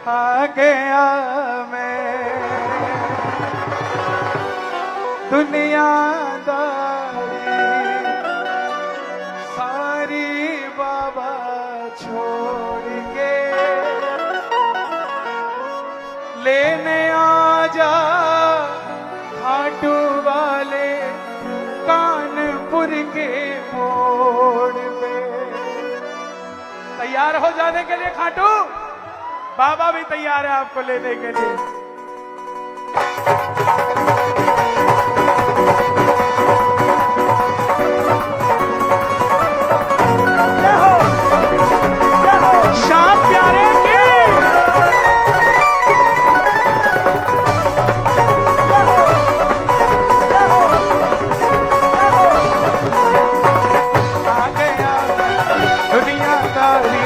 आ गया मैं दुनियादारी सारी बाबा छोड़ के लेने आ जा खाटू वाले कानपुर के मोड़ पे। तैयार हो जाने के लिए खाटू, बाबा भी तैयार है आपको लेने के लिए। श्याम प्यारे की आ गया दुनियादारी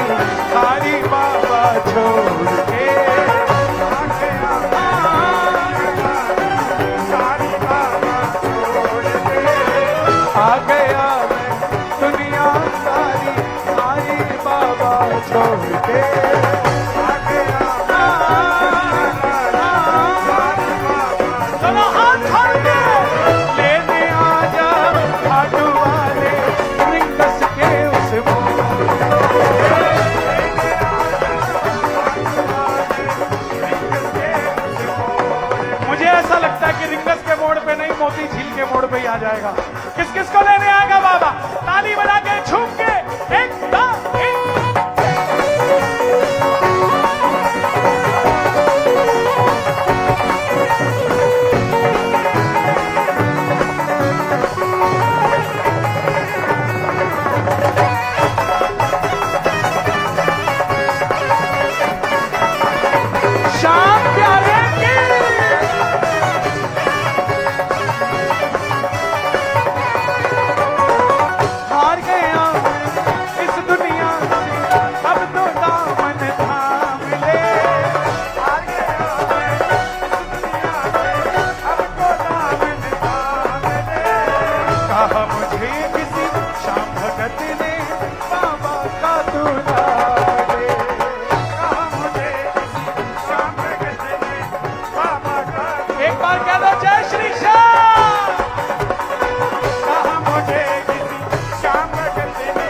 सारी बाबा छोड़ के आ गया सारी बाबा छोड़ के आ गया दुनियादारी सारी बाबा छोड़ के आ गया। चलो हाथ छोड़ के लेने आ जा खाटू वाले रिंगस के उस मुझे ऐसा लगता है कि रिंगस के मोड़ पे नहीं, मोती झील के मोड़ पे ही आ जाएगा। किस किस को लेने आएगा बाबा? ताली बजा के झूम के एक दो एक। श्याम प्यारे की हार गया इस दुनिया से, अब तो दामन थाम ले। हार गया इस दुनिया से, अब तो दामन थाम ले। कहा मुझे किसी श्याम भगत ने बाबा का तू नाम ले। कहा मुझे किसी श्याम भगत ने बाबा का, एक बार कह दो जय श्री श्याम। कहा मुझे किसी श्याम भगत ने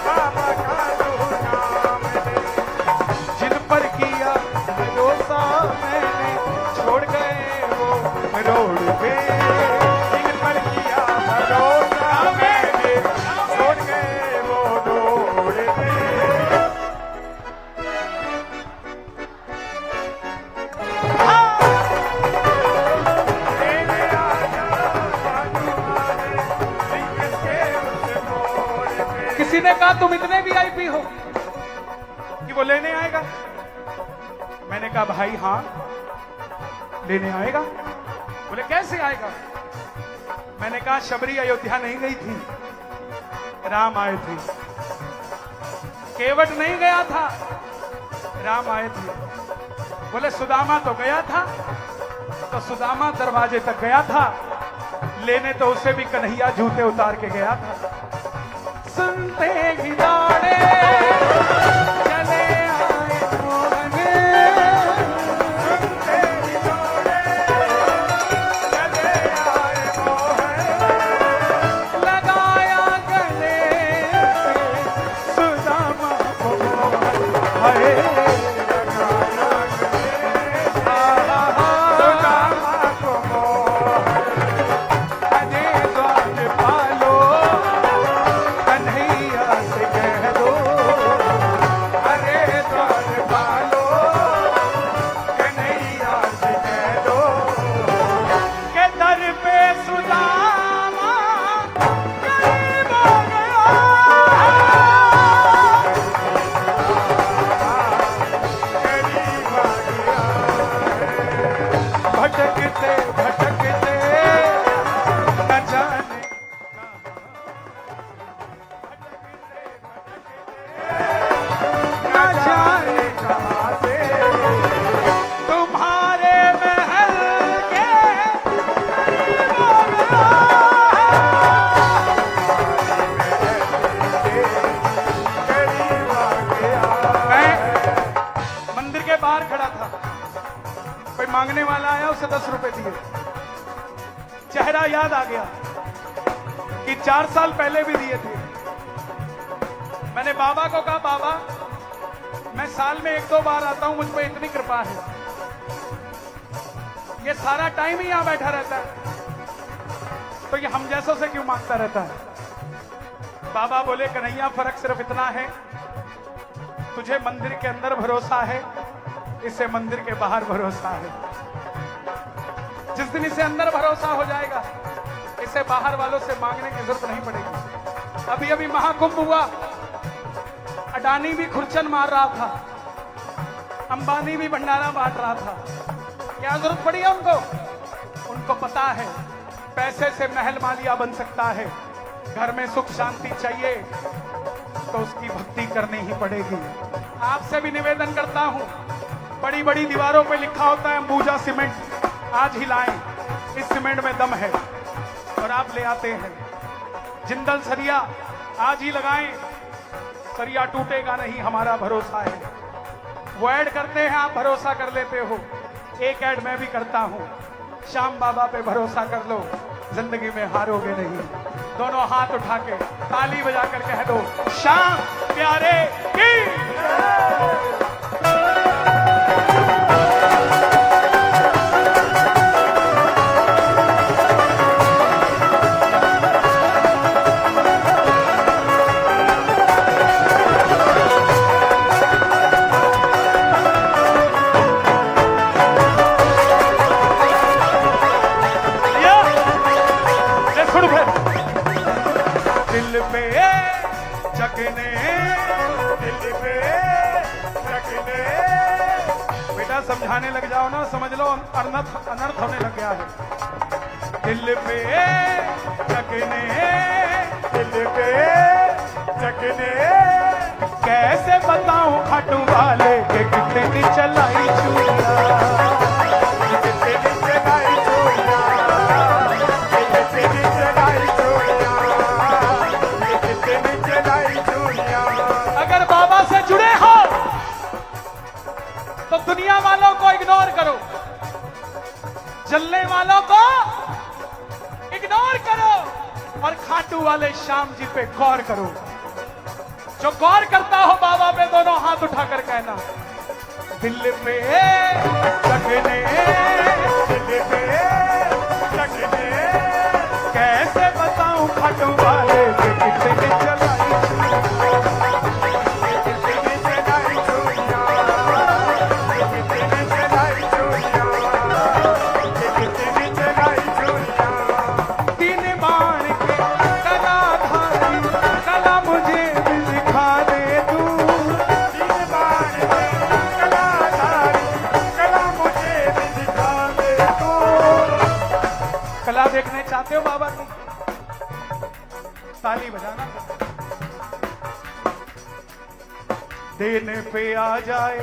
बाबा का तू नाम ले। जिन पर किया भरोसा मैंने छोड़ गए वो रोड पे। जिन पर किया भरोसा मैंने छोड़ गए वो रोड पे। लेने आ जा खाटू वाले रिंगस के उस मोड़ पे। किसी ने कहा तुम इतने वीआईपी हो कि वो लेने आएगा। मैंने कहा भाई हाँ लेने आएगा। बोले कैसे आएगा? मैंने कहा शबरी अयोध्या नहीं गई थी, राम आए थे। केवट नहीं गया था, राम आए थे। बोले सुदामा तो गया था, तो सुदामा दरवाजे तक गया था, लेने तो उसे भी कन्हैया जूते उतार के गया था। सुनते ही दौड़े चले आए मोहन, सुनते ही दौड़े चले आए मोहन। लगाया गले से सुदामा को हाय, लगाया गले सुदामा को अरे द्वार पालो कन्हैया से कह दो। मांगने वाला आया, उसे 10 रुपए दिए। चेहरा याद आ गया कि 4 साल पहले भी दिए थे। मैंने बाबा को कहा, बाबा मैं साल में 1-2 बार आता हूं, मुझ पर इतनी कृपा है, ये सारा टाइम ही यहां बैठा रहता है, तो ये हम जैसों से क्यों मांगता रहता है? बाबा बोले, कन्हैया फर्क सिर्फ इतना है, तुझे मंदिर के अंदर भरोसा है, इसे मंदिर के बाहर भरोसा है। जिस दिन इसे अंदर भरोसा हो जाएगा, इसे बाहर वालों से मांगने की जरूरत नहीं पड़ेगी। अभी अभी महाकुंभ हुआ, अडानी भी खुरचन मार रहा था, अंबानी भी भंडारा बांट रहा था। क्या जरूरत पड़ी है उनको? उनको पता है पैसे से महल मालिया बन सकता है, घर में सुख शांति चाहिए तो उसकी भक्ति करनी ही पड़ेगी। आपसे भी निवेदन करता हूं, बड़ी बड़ी दीवारों पे लिखा होता है अंबुजा सीमेंट, आज ही लाएं, इस सीमेंट में दम है, और आप ले आते हैं। जिंदल सरिया आज ही लगाएं, सरिया टूटेगा नहीं, हमारा भरोसा है। वो ऐड करते हैं, आप भरोसा कर लेते हो। एक ऐड मैं भी करता हूं, श्याम बाबा पे भरोसा कर लो, जिंदगी में हारोगे नहीं। दोनों हाथ उठा के ताली बजा कर कह दो, श्याम प्यारे की। बेटा समझाने लग जाओ ना, समझ लो अनर्थ होने लग गया है। दिल पे जगने, दिल पे जगने, कैसे बताऊं खाटू वाले के कितनी चलाई चूड़िया, कितनी चलाई चूड़िया, कितनी चलाई चूड़िया, कितनी चलाई चूड़िया। अगर बाबा से जुड़े हो तो दुनिया वालों को इग्नोर करो, जलने वालों को इग्नोर करो, और खाटू वाले श्याम जी पे गौर करो। जो गौर करता हो बाबा पे, दोनों हाथ उठाकर कहना, दिल पे जगने, दिल पे जगने, कैसे बताऊं खाटू वाले के कितने चलाई देखने चाहते हो बाबा की? ताली बजाना। देने पे आ जाए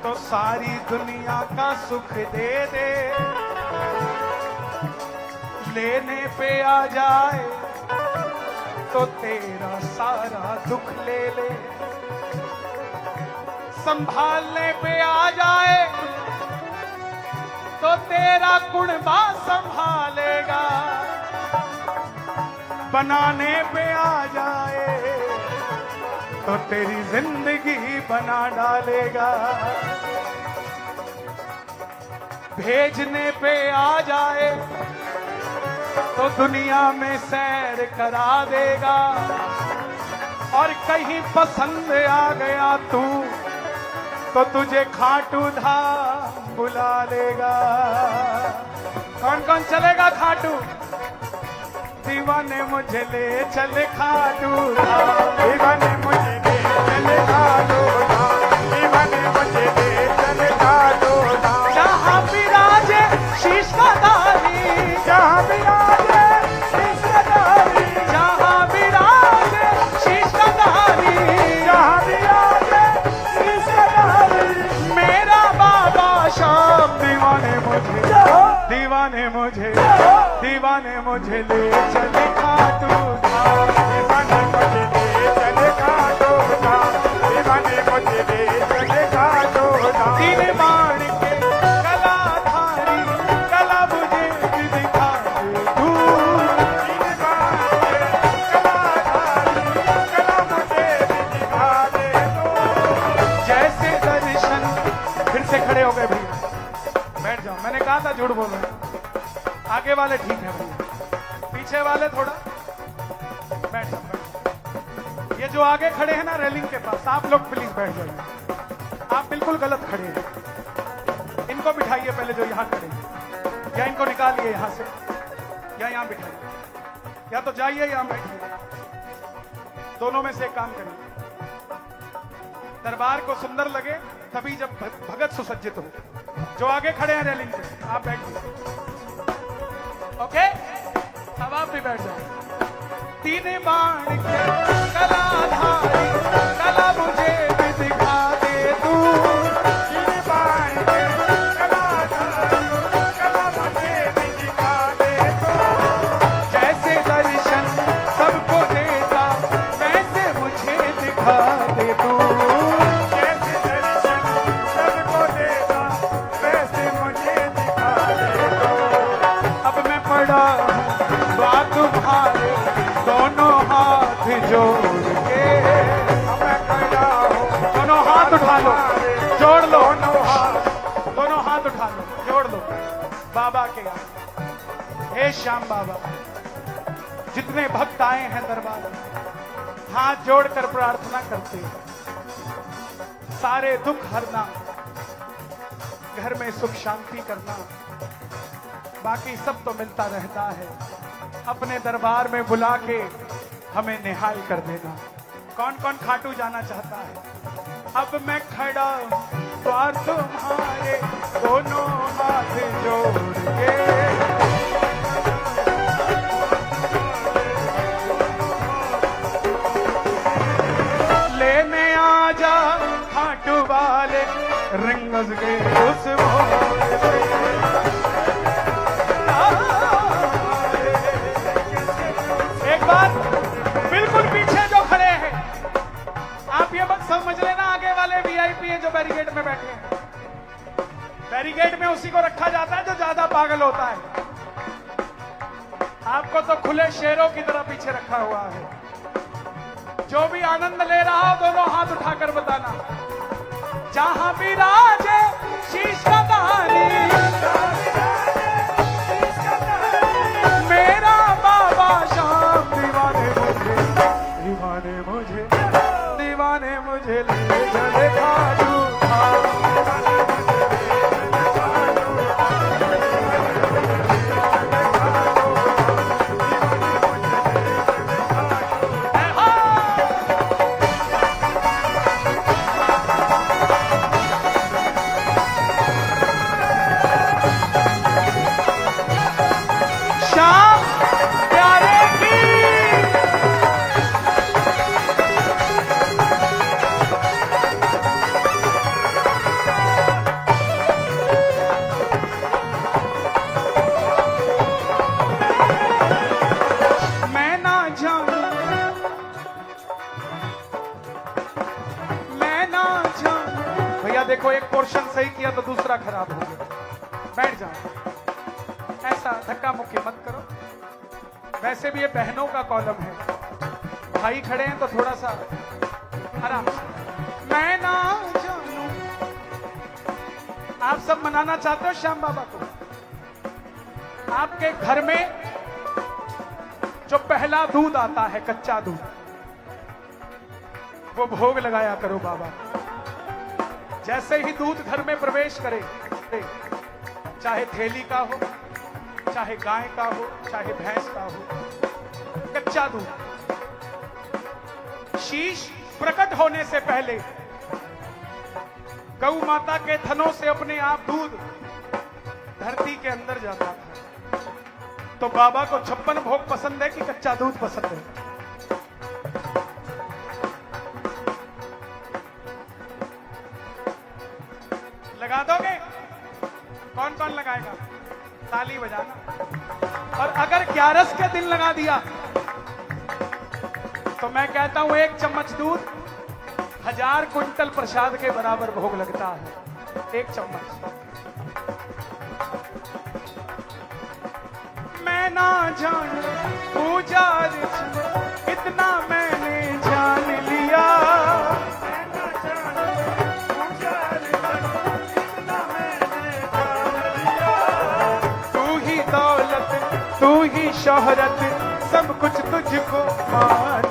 तो सारी दुनिया का सुख दे दे, लेने पे आ जाए तो तेरा सारा दुख ले ले, संभालने पे आ जाए तो तेरा कुणबा संभालेगा, बनाने पे आ जाए तो तेरी जिंदगी बना डालेगा, भेजने पे आ जाए तो दुनिया में सैर करा देगा, और कहीं पसंद आ गया तू तो तुझे खाटू धाम बुला लेगा। कौन कौन चलेगा खाटू? दीवाने मुझे ले चले खाटू धाम, दीवाने मुझे ले चले खाटू धाम, दीवाने मुझे ले चले खाटू धाम। जहाँ विराजे शीश का दानी, जहाँ विराजे शीश का दानी, जहाँ विराजे शीश का दानी, जहाँ विराजे शीश का दानी, मेरा बाबा श्याम दीवाने मुझे, दीवाने मुझे, दीवाने मुझे ले चले खाटू धाम, दीवाने मुझे ले चले खाटू धाम, दीवाने मुझे ले चले खाटू झूठ बोल रहे हैं। आगे वाले ठीक है भैया, पीछे वाले थोड़ा बैठ जाओ। ये जो आगे खड़े हैं ना रेलिंग के पास, आप लोग प्लीज बैठ जाइए। आप बिल्कुल गलत खड़े हैं। इनको बिठाइए पहले जो यहां खड़े हैं, या इनको निकालिए यहां से, या यहां बिठाइए, या तो जाइए या बैठिए। दोनों में से एक काम करिए। दरबार को सुंदर लगे तभी जब भगत सुसज्जित हो। जो आगे खड़े हैं रेलिंग पे, आप बैठिए। ओके, अब आप भी बैठ जाओ। तीन बाण के कलाधारी, कला मुझे भी दिखा दे तू। तीन बाण के कलाधारी, कला मुझे भी दिखा दे तू। जैसे दर्शन सबको देता, वैसे मुझे दिखा दे तू। तुम्हारे दोनों हाथ जोड़ के मैं खड़ा हूं। दोनों हाथ उठा लो, जोड़ लो, दोनों हाथ उठा लो, जोड़ लो बाबा के आगे। हे श्याम बाबा, जितने भक्त आए हैं दरबार में, हाथ जोड़कर प्रार्थना करते हैं, सारे दुख हरना, घर में सुख शांति करना, बाकी सब तो मिलता रहता है। अपने दरबार में बुला के हमें निहाल कर देना। कौन कौन खाटू जाना चाहता है? अब मैं खड़ा द्वार तुम्हारे, दोनों हाथ जोड़ के। लेने आ जा खाटू वाले, रंगस के उस मोड़ पे। बिल्कुल पीछे जो खड़े हैं, आप ये मत समझ लेना आगे वाले वीआईपी हैं जो बैरिकेड में बैठे हैं। बैरिकेड में उसी को रखा जाता है जो ज्यादा पागल होता है। आपको तो खुले शेरों की तरह पीछे रखा हुआ है। जो भी आनंद ले रहा हो, दोनों हाथ उठाकर बताना। जहां भी राजे शीश का दानी, मेरा बाबा श्याम दीवाने मुझे, दीवाने मुझे ले चले खाटू। देखो, एक पोर्शन सही किया तो दूसरा खराब हो गया। बैठ जाओ, ऐसा धक्का मुक्की मत करो। वैसे भी ये बहनों का कॉलम है, भाई खड़े हैं तो थोड़ा सा आराम से। मैं ना जानूं, आप सब मनाना चाहते हो श्याम बाबा को। आपके घर में जो पहला दूध आता है, कच्चा दूध, वो भोग लगाया करो बाबा। जैसे ही दूध घर में प्रवेश करे, चाहे थैली का हो, चाहे गाय का हो, चाहे भैंस का हो, कच्चा दूध, शीश प्रकट होने से पहले गौ माता के थनों से अपने आप दूध धरती के अंदर जाता था। तो बाबा को 56 भोग पसंद है कि कच्चा दूध पसंद है? लगा दोगे? कौन कौन लगाएगा? ताली बजाना। और अगर 11 के दिन लगा दिया तो मैं कहता हूं 1 चम्मच दूध 1000 क्विंटल प्रसाद के बराबर भोग लगता है। 1 चम्मच। मैं ना जान पूजा इतना मैंने जान लिया, तू ही शोहरत सब कुछ तुझको मान